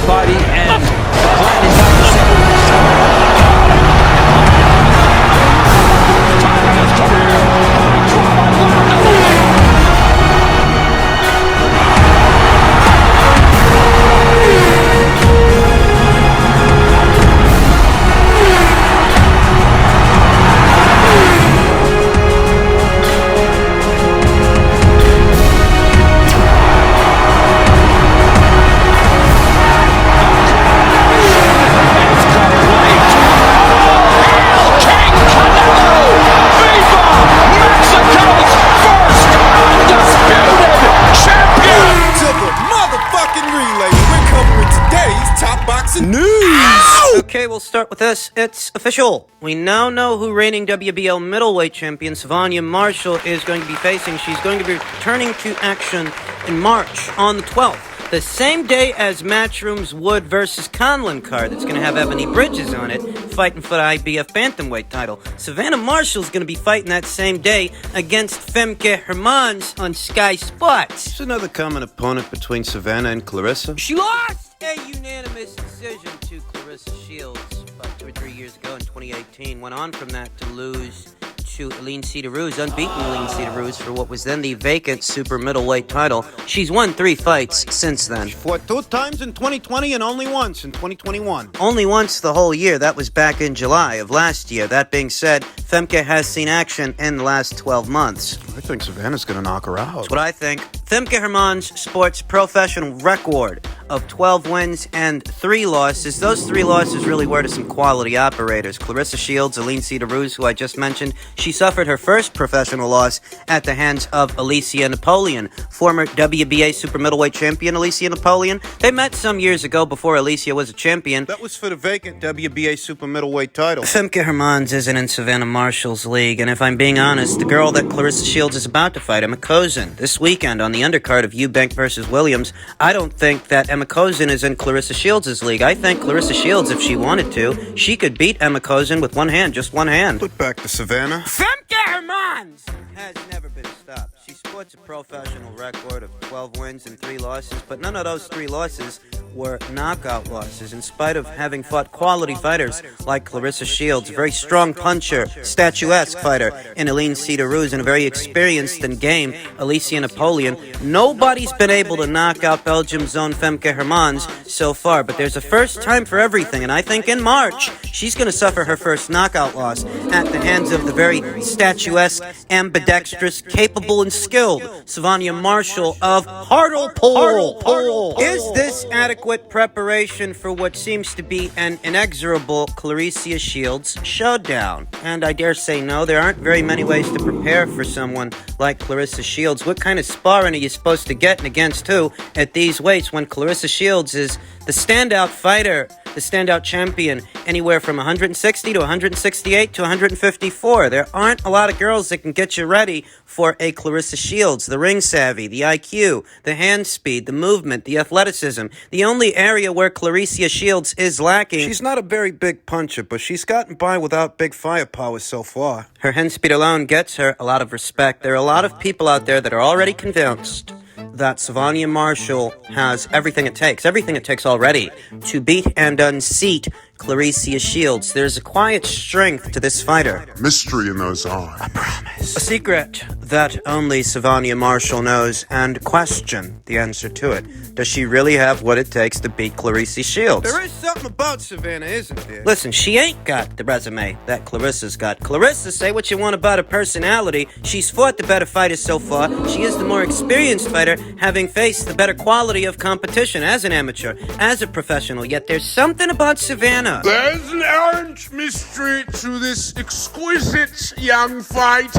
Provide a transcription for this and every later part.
body and grinding down the Okay, we'll start with this. It's official. We now know who reigning WBL middleweight champion Sylvania Marshall is going to be facing. She's going to be returning to action in March on the 12th. The same day as Matchroom's Wood versus Conlon card that's going to have Ebony Bridges on it, fighting for the IBF Bantamweight title. Savannah Marshall's going to be fighting that same day against Femke Hermans on Sky Sports. There's another common opponent between Savannah and Clarissa. She lost a unanimous decision to Clarissa Shields about 2 or 3 years ago in 2018. Went on from that to lose to Aline Cedar-Rose, unbeaten Aline Cedar-Rose for what was then the vacant super middleweight title. She's won 3 fights since then. She fought 2 times in 2020 and only once in 2021. Only once the whole year. That was back in July of last year. That being said, Femke has seen action in the last 12 months. I think Savannah's going to knock her out. That's what I think. Femke Hermans sports professional record of 12 wins and 3 losses. Those 3 losses really were to some quality operators. Clarissa Shields, Aline Cedar-Rose, who I just mentioned, she suffered her first professional loss at the hands of Alicia Napoleon, former WBA super middleweight champion Alicia Napoleon. They met some years ago before Alicia was a champion. That was for the vacant WBA super middleweight title. Femke Hermans isn't in Savannah Marshall's league, and if I'm being honest, the girl that Clarissa Shields is about to fight, Emma Kozin, this weekend on the undercard of Eubank versus Williams, I don't think that Emma Kozin is in Clarissa Shields' league. I think Clarissa Shields, if she wanted to, she could beat Emma Kozin with one hand, just one hand. Put back to Savannah. Femke Hermans has never been stopped. She sports a professional record of 12 wins and 3 losses, but none of those 3 losses were knockout losses. In spite of having fought quality fighters like Clarissa Shields, a very strong puncher, statuesque fighter in Aline Cedar-Rose, and a very experienced in game Alicia Napoleon, nobody's been able to knock out Belgium's own Femke Hermans so far. But there's a first time for everything, and I think in March she's going to suffer her first knockout loss at the hands of the very statuesque, ambidextrous, capable, and skilled Sylvania Marshall of Hartlepool. Is this adequate preparation for what seems to be an inexorable Clarissa Shields showdown? And I dare say no, there aren't very many ways to prepare for someone like Clarissa Shields. What kind of sparring are you supposed to get and against who at these weights when Clarissa Shields is the standout fighter, the standout champion, anywhere from 160 to 168 to 154. There aren't a lot of girls that can get you ready for a Clarissa Shields. The ring savvy, the IQ, the hand speed, the movement, the athleticism. The only area where Clarissa Shields is lacking... She's not a very big puncher, but she's gotten by without big firepower so far. Her hand speed alone gets her a lot of respect. There are a lot of people out there that are already convinced that Sylvania Marshall has everything it takes already to beat and unseat Clarissa Shields. There's a quiet strength to this fighter. Mystery in those eyes. I promise. A secret that only Sylvania Marshall knows, and question the answer to it. Does she really have what it takes to beat Clarissa Shields? There is something about Savannah, isn't there? Listen, she ain't got the resume that Clarissa's got. Clarissa, say what you want about her personality, she's fought the better fighters so far. She is the more experienced fighter, having faced the better quality of competition as an amateur, as a professional. Yet there's something about Savannah. There's an errant mystery to this exquisite young fighter.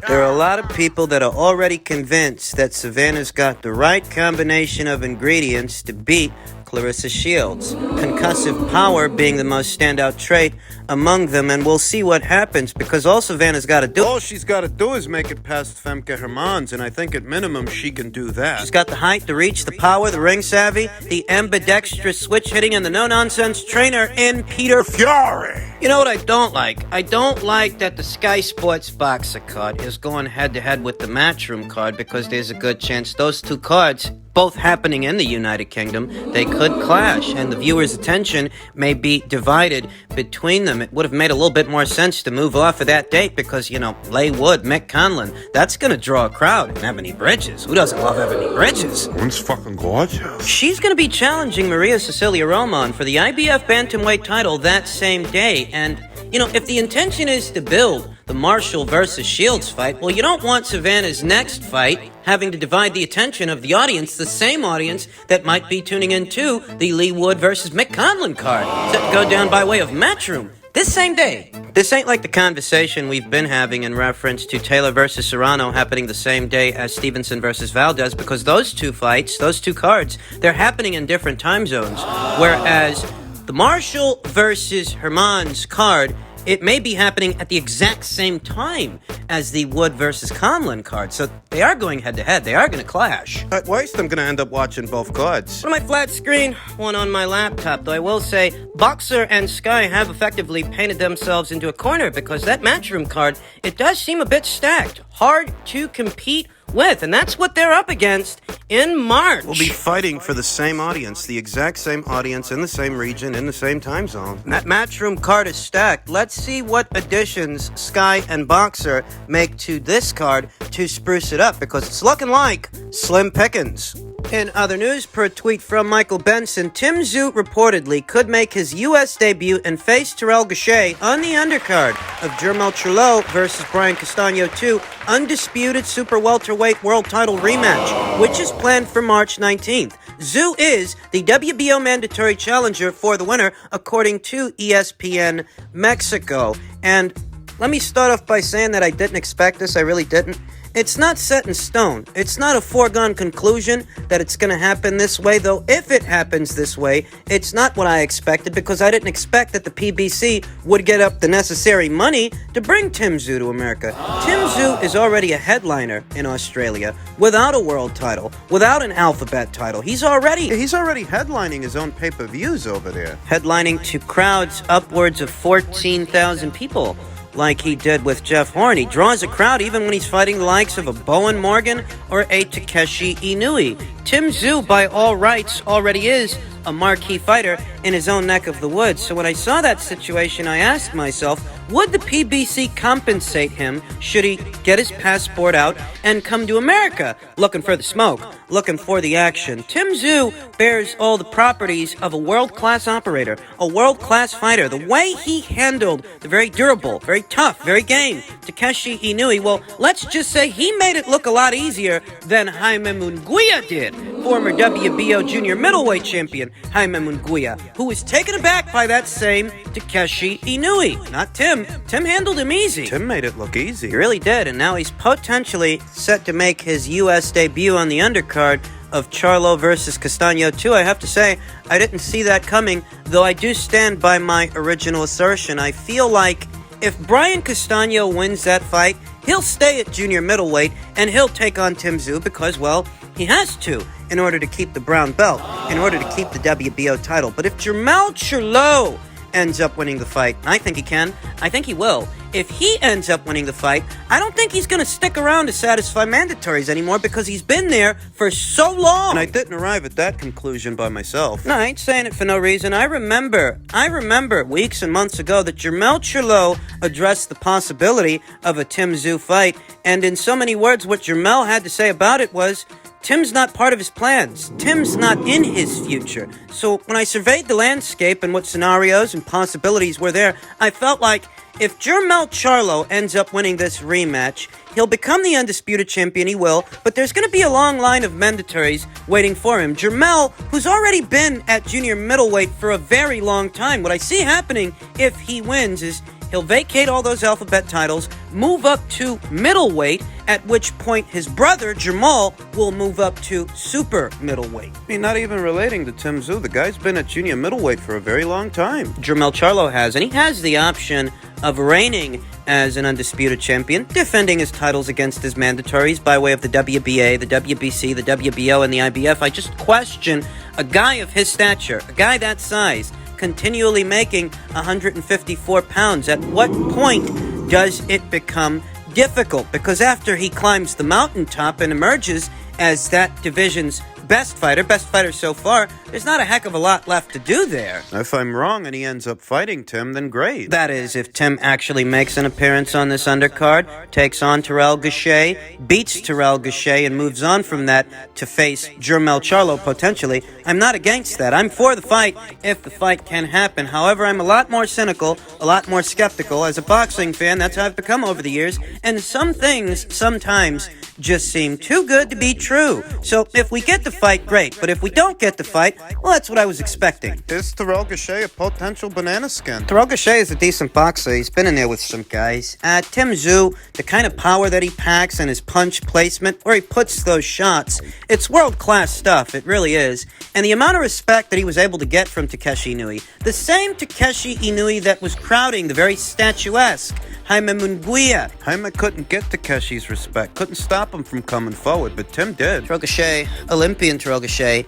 There are a lot of people that are already convinced that Savannah's got the right combination of ingredients to beat Clarissa Shields. Concussive power being the most standout trait among them, and we'll see what happens, because all Savannah's got to do... All she's got to do is make it past Femke Hermans, and I think at minimum she can do that. She's got the height, the reach, the power, the ring savvy, the ambidextrous switch hitting, and the no-nonsense trainer in Peter Fury. You know what I don't like? I don't like that the Sky Sports Boxer card is going head-to-head with the Matchroom card, because there's a good chance those 2 cards both happening in the United Kingdom, they could clash, and the viewer's attention may be divided between them. It would have made a little bit more sense to move off of that date because, Leigh Wood, Mick Conlon, that's going to draw a crowd. And Ebony Bridges, who doesn't love Ebony Bridges? When's fucking gorgeous? She's going to be challenging Maria Cecilia Roman for the IBF Bantamweight title that same day, and if the intention is to build the Marshall versus Shields fight, well, you don't want Savannah's next fight having to divide the attention of the audience, the same audience that might be tuning into the Leigh Wood versus Mick Conlon card, set to go down by way of Matchroom this same day. This ain't like the conversation we've been having in reference to Taylor versus Serrano happening the same day as Stevenson versus Valdez, because those two fights, those two cards, they're happening in different time zones, whereas the Marshall versus Herman's card, it may be happening at the exact same time as the Wood versus Conlon card. So they are going head-to-head. They are going to clash. At worst, I'm going to end up watching both cards. One on my flat screen, one on my laptop. Though I will say, Boxer and Sky have effectively painted themselves into a corner because that Matchroom card, it does seem a bit stacked. Hard to compete with, and that's what they're up against in March. We'll be fighting for the same audience, the exact same audience in the same region, in the same time zone. That Matchroom card is stacked. Let's see what additions Sky and Boxer make to this card to spruce it up, because it's looking like slim pickings. In other news, per tweet from Michael Benson, Tszyu reportedly could make his U.S. debut and face Terrell Gausha on the undercard of Jermel Charlo versus Brian Castano 2 undisputed super welterweight world title rematch, which is planned for March 19th. Tszyu is the WBO mandatory challenger for the winner, according to ESPN Mexico. And let me start off by saying that I didn't expect this. I really didn't. It's not set in stone. It's not a foregone conclusion that it's going to happen this way, though if it happens this way, it's not what I expected, because I didn't expect that the PBC would get up the necessary money to bring Tszyu to America. Tszyu is already a headliner in Australia without a world title, without an alphabet title. He's already headlining his own pay-per-views over there. Headlining to crowds upwards of 14,000 people. Like he did with Jeff Horn. He draws a crowd even when he's fighting the likes of a Bowen Morgan or a Takeshi Inoue. Tszyu, by all rights, already is a marquee fighter in his own neck of the woods. So when I saw that situation, I asked myself, would the PBC compensate him should he get his passport out and come to America looking for the smoke, looking for the action? Tszyu bears all the properties of a world-class operator, a world-class fighter. The way he handled the very durable, very tough, very game Takeshi Inoue, well, let's just say he made it look a lot easier than Jaime Munguia did. Former WBO junior middleweight champion Jaime Munguia, who was taken aback by that same Takeshi Inoue. Not Tim. Tim handled him easy. Tim made it look easy. He really did, and now he's potentially set to make his U.S. debut on the undercard of Charlo versus Castano 2. I have to say, I didn't see that coming, though I do stand by my original assertion. I feel like if Brian Castano wins that fight, he'll stay at junior middleweight, and he'll take on Tszyu because, well, he has to in order to keep the brown belt, in order to keep the WBO title. But if Jermel Charlo ends up winning the fight, I think he can, I think he will. If he ends up winning the fight, I don't think he's going to stick around to satisfy mandatories anymore because he's been there for so long. And I didn't arrive at that conclusion by myself. No, I ain't saying it for no reason. I remember weeks and months ago that Jermel Charlo addressed the possibility of a Tszyu fight, and in so many words, what Jermel had to say about it was, Tim's not part of his plans. Tim's not in his future. So when I surveyed the landscape and what scenarios and possibilities were there, I felt like if Jermel Charlo ends up winning this rematch, he'll become the undisputed champion, he will, but there's going to be a long line of mandatories waiting for him. Jermel, who's already been at junior middleweight for a very long time, what I see happening if he wins is he'll vacate all those alphabet titles, move up to middleweight, at which point his brother, Jermel, will move up to super middleweight. I mean, not even relating to Tszyu. The guy's been at junior middleweight for a very long time. Jermel Charlo has, and he has the option of reigning as an undisputed champion, defending his titles against his mandatories by way of the WBA, the WBC, the WBO, and the IBF. I just question a guy of his stature, a guy that size, continually making 154 pounds. At what point does it become difficult? Because after he climbs the mountaintop and emerges as that division's best fighter so far, there's not a heck of a lot left to do there. If I'm wrong and he ends up fighting Tim, then great. That is, if Tim actually makes an appearance on this undercard, takes on Terrell Guasha, beats Terrell Guasha, and moves on from that to face Jermel Charlo potentially, I'm not against that. I'm for the fight if the fight can happen. However, I'm a lot more cynical, a lot more skeptical. As a boxing fan, that's how I've become over the years, and some things sometimes just seem too good to be true. So if we get the fight, great. But if we don't get the fight, well, that's what I was expecting. Is Terrell Guasha a potential banana skin? Terrell Guasha is a decent boxer. He's been in there with some guys. Tszyu, the kind of power that he packs and his punch placement, where he puts those shots, it's world-class stuff. It really is. And the amount of respect that he was able to get from Takeshi Inoue, the same Takeshi Inoue that was crowding the very statuesque Herman. Herman couldn't get Takeshi's respect, couldn't stop him from coming forward, but Tim did. Terrell Guasha, Olympian Terrell Guasha,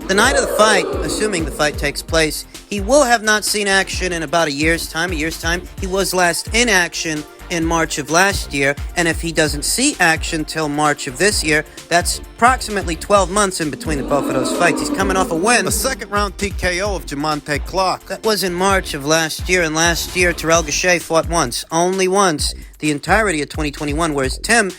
the night of the fight, assuming the fight takes place, he will have not seen action in about a year's time. He was last in action in March of last year, and if he doesn't see action till March of this year, that's approximately 12 months in between the both of those fights. He's coming off a win. A second-round TKO of Jamonte Clark. That was in March of last year, and last year Terrell Guasha fought once, only once, the entirety of 2021, whereas Tim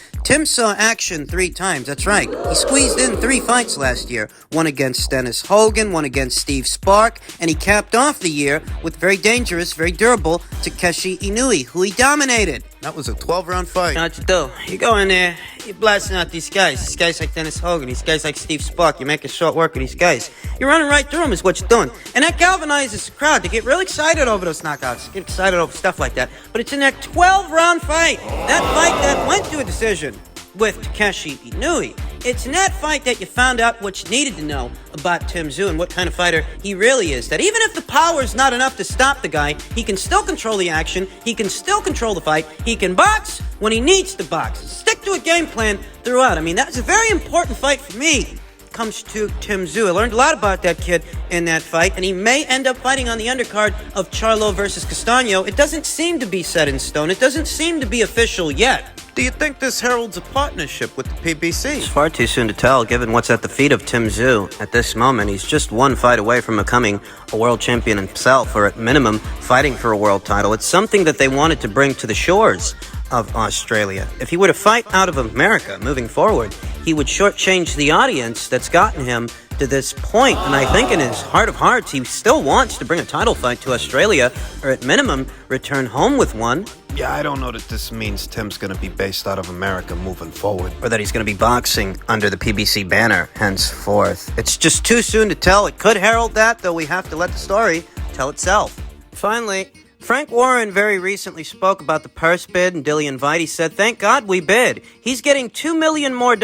saw action 3 times. That's right. He squeezed in 3 fights last year. One against Dennis Hogan, one against Steve Spark, and he capped off the year with very dangerous, very durable Takeshi Inoue, who he dominated. That was a 12-round fight. Now what you do, you go in there, you're blasting out these guys. These guys like Dennis Hogan, these guys like Steve Spark. You make a short work of these guys. You're running right through them is what you're doing. And that galvanizes the crowd. They get really excited over those knockouts. Get excited over stuff like that. But it's in that 12-round fight. That fight that went to a decision with Takeshi Inoue. It's in that fight that you found out what you needed to know about Tszyu and what kind of fighter he really is. That even if the power is not enough to stop the guy, he can still control the action, he can still control the fight, he can box when he needs to box. Stick to a game plan throughout. I mean, that's a very important fight for me. Comes to Tszyu. I learned a lot about that kid in that fight, and he may end up fighting on the undercard of Charlo versus Castano. It doesn't seem to be set in stone. It doesn't seem to be official yet. Do you think this heralds a partnership with the PBC? It's far too soon to tell, given what's at the feet of Tszyu at this moment. He's just one fight away from becoming a world champion himself, or at minimum, fighting for a world title. It's something that they wanted to bring to the shores of Australia. If he were to fight out of America moving forward, he would shortchange the audience that's gotten him to this point. And I think in his heart of hearts, he still wants to bring a title fight to Australia, or at minimum, return home with one. Yeah, I don't know that this means Tim's going to be based out of America moving forward. Or that he's going to be boxing under the PBC banner henceforth. It's just too soon to tell. It could herald that, though we have to let the story tell itself. Finally, Frank Warren very recently spoke about the purse bid and Dillian Whyte. He said, "Thank God we bid. He's getting $2 million more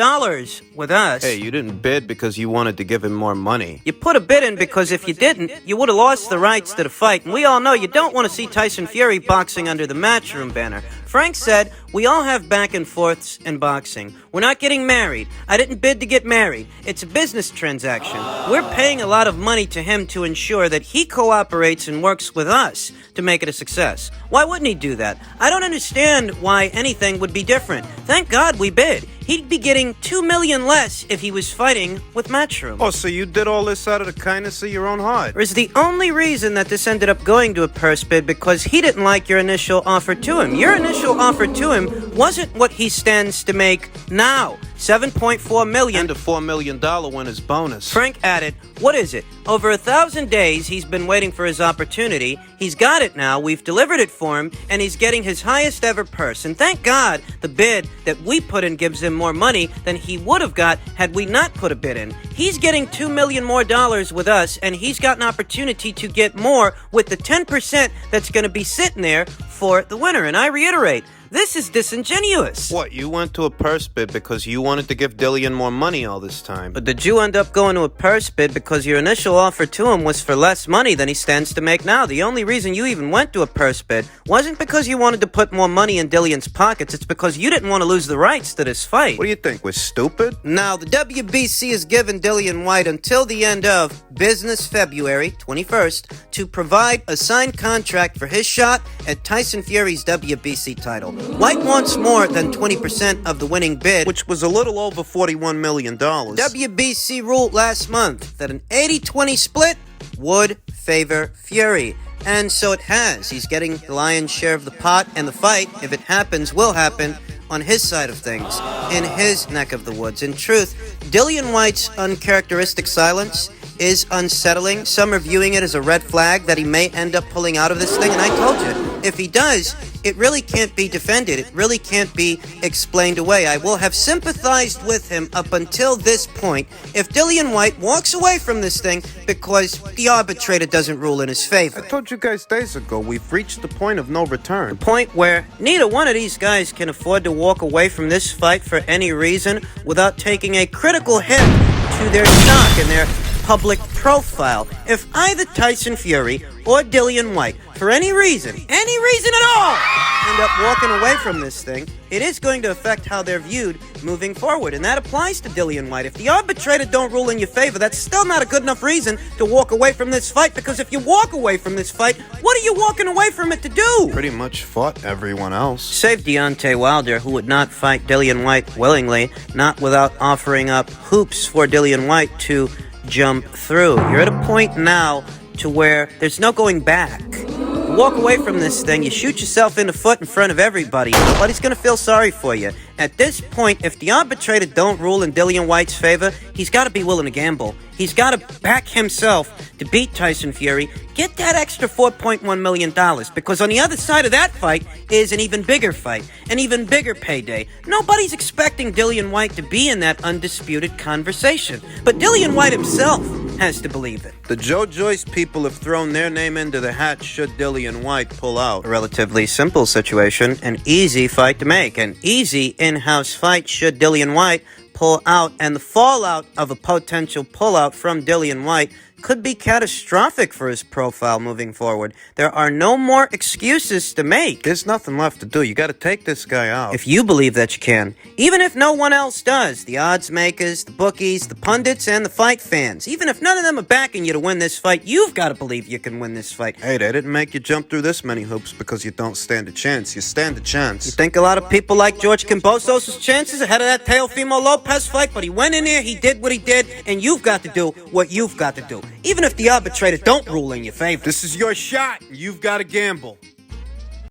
with us." Hey, you didn't bid because you wanted to give him more money. You put a bid in because if you didn't, you would have lost the rights to the fight. And we all know you don't want to see Tyson Fury boxing under the Matchroom banner. Frank said, "We all have back and forths in boxing. We're not getting married. I didn't bid to get married. It's a business transaction. We're paying a lot of money to him to ensure that he cooperates and works with us to make it a success. Why wouldn't he do that? I don't understand why anything would be different. Thank God we bid. He'd be getting $2 million less if he was fighting with Matchroom." Oh, so you did all this out of the kindness of your own heart? Or is the only reason that this ended up going to a purse bid because he didn't like your initial offer to him? Your initial offer to him wasn't what he stands to make now. $7.4 million. And a $4 million winner's bonus. Frank added, "What is it? Over 1,000 days he's been waiting for his opportunity. He's got it now. We've delivered it for him, and he's getting his highest ever purse. And thank God the bid that we put in gives him more money than he would have got had we not put a bid in. He's getting $2 million more with us, and he's got an opportunity to get more with the 10% that's going to be sitting there for the winner." And I reiterate, this is disingenuous. What, you went to a purse bid because you wanted to give Dillian more money all this time? But did you end up going to a purse bid because your initial offer to him was for less money than he stands to make now? The only reason you even went to a purse bid wasn't because you wanted to put more money in Dillian's pockets. It's because you didn't want to lose the rights to this fight. What do you think, we're stupid? Now, the WBC has given Dillian Whyte until the end of business February 21st to provide a signed contract for his shot at Tyson Fury's WBC title. Whyte wants more than 20% of the winning bid, which was a little over $41 million. WBC ruled last month that an 80-20 split would favor Fury. And so it has. He's getting the lion's share of the pot, and the fight, if it happens, will happen on his side of things, in his neck of the woods. In truth, Dillian Whyte's uncharacteristic silence is unsettling. Some are viewing it as a red flag that he may end up pulling out of this thing, and I told you, if he does, it really can't be defended. It really can't be explained away. I will have sympathized with him up until this point if Dillian Whyte walks away from this thing because the arbitrator doesn't rule in his favor. I told you guys days ago, we've reached the point of no return. The point where neither one of these guys can afford to walk away from this fight for any reason without taking a critical hit to their stock and their public profile. If either Tyson Fury or Dillian Whyte, for any reason at all, end up walking away from this thing, it is going to affect how they're viewed moving forward. And that applies to Dillian Whyte. If the arbitrator don't rule in your favor, that's still not a good enough reason to walk away from this fight, because if you walk away from this fight, what are you walking away from it to do? Pretty much fought everyone else. Save Deontay Wilder, who would not fight Dillian Whyte willingly, not without offering up hoops for Dillian Whyte to jump through. You're at a point now to where there's no going back. You walk away from this thing, you shoot yourself in the foot in front of everybody. Nobody's going to feel sorry for you. At this point, if the arbitrator don't rule in Dillian Whyte's favor, he's got to be willing to gamble. He's got to back himself to beat Tyson Fury, get that extra $4.1 million, because on the other side of that fight is an even bigger fight, an even bigger payday. Nobody's expecting Dillian Whyte to be in that undisputed conversation, but Dillian Whyte himself has to believe it. The Joe Joyce people have thrown their name into the hat should Dillian Whyte pull out. A relatively simple situation, an easy fight to make, an easy in-house fight should Dillian Whyte pull out, and the fallout of a potential pullout from Dillian Whyte could be catastrophic for his profile moving forward. There are no more excuses to make. There's nothing left to do. You got to take this guy out. If you believe that you can, even if no one else does, the odds makers, the bookies, the pundits, and the fight fans, even if none of them are backing you to win this fight, you've got to believe you can win this fight. Hey, they didn't make you jump through this many hoops because you don't stand a chance. You stand a chance. You think a lot of people like George Kambosos' chances ahead of that Teofimo Lopez fight, but he went in there, he did what he did, and you've got to do what you've got to do. Even if the arbitrator don't rule in your favor. This is your shot. You've got to gamble.